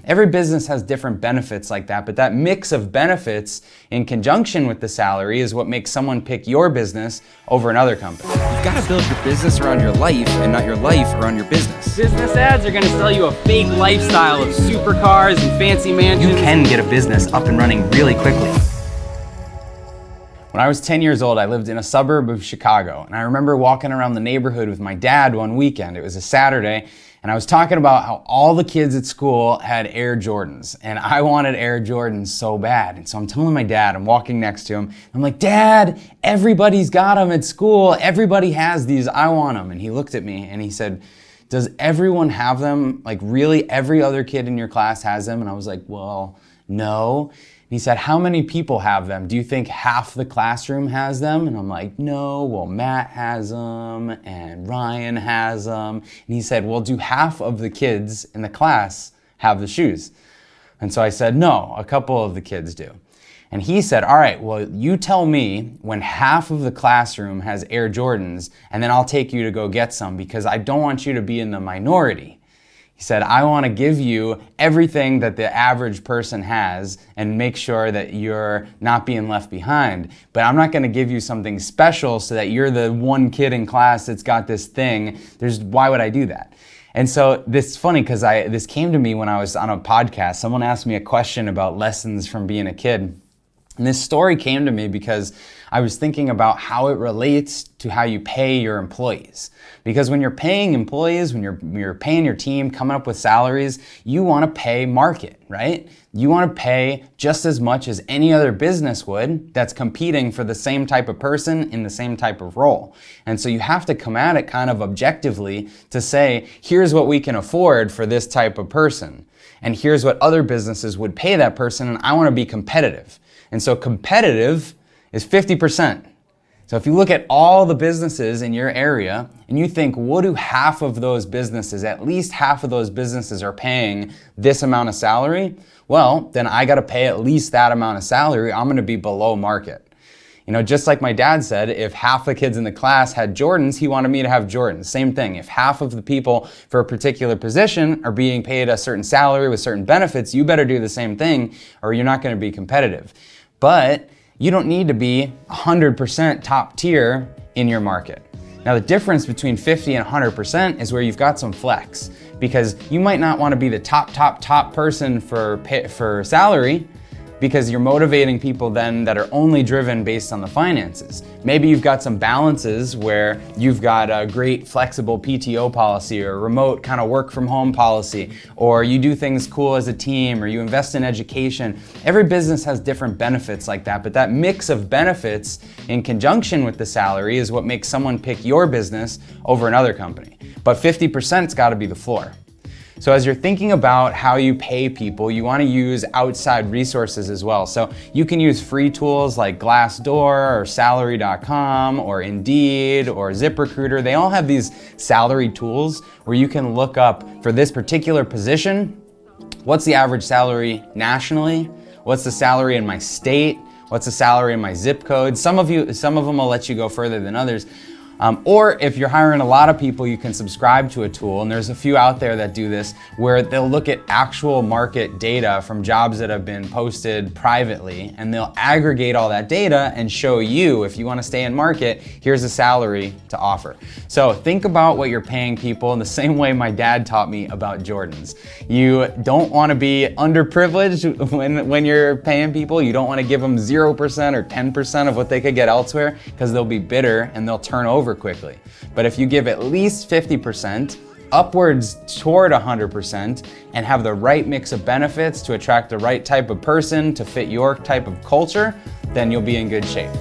every business has different benefits like that, but that mix of benefits in conjunction with the salary is what makes someone pick your business over another company. You've got to build your business around your life and not your life around your business. Business ads are going to sell you a fake lifestyle of supercars and fancy mansions. You can get a business up and running really quickly. When I was 10 years old, I lived in a suburb of Chicago, and I remember walking around the neighborhood with my dad one weekend. It was a Saturday, and I was talking about how all the kids at school had Air Jordans, and I wanted Air Jordans so bad. And so I'm telling my dad, I'm walking next to him, I'm like, Dad, everybody's got them at school. Everybody has these, I want them. And he looked at me and he said, does everyone have them? Like really every other kid in your class has them? And I was like, well, no. He said, how many people have them? Do you think half the classroom has them? And I'm like, no, well, Matt has them and Ryan has them. And he said, well, do half of the kids in the class have the shoes? And so I said, no, a couple of the kids do. And he said, all right, well, you tell me when half of the classroom has Air Jordans, and then I'll take you to go get some because I don't want you to be in the minority. He said, I want to give you everything that the average person has and make sure that you're not being left behind. But I'm not going to give you something special so that you're the one kid in class that's got this thing. Why would I do that? And so this is funny because this came to me when I was on a podcast. Someone asked me a question about lessons from being a kid. And this story came to me because I was thinking about how it relates to how you pay your employees. Because when you're paying employees, when you're paying your team, coming up with salaries, you want to pay market, right? You want to pay just as much as any other business would that's competing for the same type of person in the same type of role. And so you have to come at it kind of objectively to say, here's what we can afford for this type of person. And here's what other businesses would pay that person, and I want to be competitive. And so competitive is 50%. So if you look at all the businesses in your area and you think, what do half of those businesses, at least half of those businesses are paying this amount of salary, well, then I got to pay at least that amount of salary. I'm going to be below market. You know, just like my dad said, if half the kids in the class had Jordans, he wanted me to have Jordans. Same thing. If half of the people for a particular position are being paid a certain salary with certain benefits, you better do the same thing or you're not going to be competitive. But you don't need to be 100% top tier in your market. Now the difference between 50 and 100% is where you've got some flex, because you might not want to be the top person for salary, because you're motivating people then that are only driven based on the finances. Maybe you've got some balances where you've got a great flexible PTO policy or remote kind of work from home policy, or you do things cool as a team, or you invest in education. Every business has different benefits like that, but that mix of benefits in conjunction with the salary is what makes someone pick your business over another company. But 50%'s got to be the floor. So as you're thinking about how you pay people, you want to use outside resources as well. So you can use free tools like Glassdoor or Salary.com or Indeed or ZipRecruiter. They all have these salary tools where you can look up for this particular position, what's the average salary nationally? What's the salary in my state? What's the salary in my zip code? Some of them will let you go further than others. Or if you're hiring a lot of people, you can subscribe to a tool, and there's a few out there that do this, where they'll look at actual market data from jobs that have been posted privately, and they'll aggregate all that data and show you, if you want to stay in market, here's a salary to offer. So think about what you're paying people in the same way my dad taught me about Jordans. You don't want to be underprivileged when you're paying people. You don't want to give them 0% or 10% of what they could get elsewhere, because they'll be bitter and they'll turn over quickly. But if you give at least 50%, upwards toward 100%, and have the right mix of benefits to attract the right type of person to fit your type of culture, then you'll be in good shape.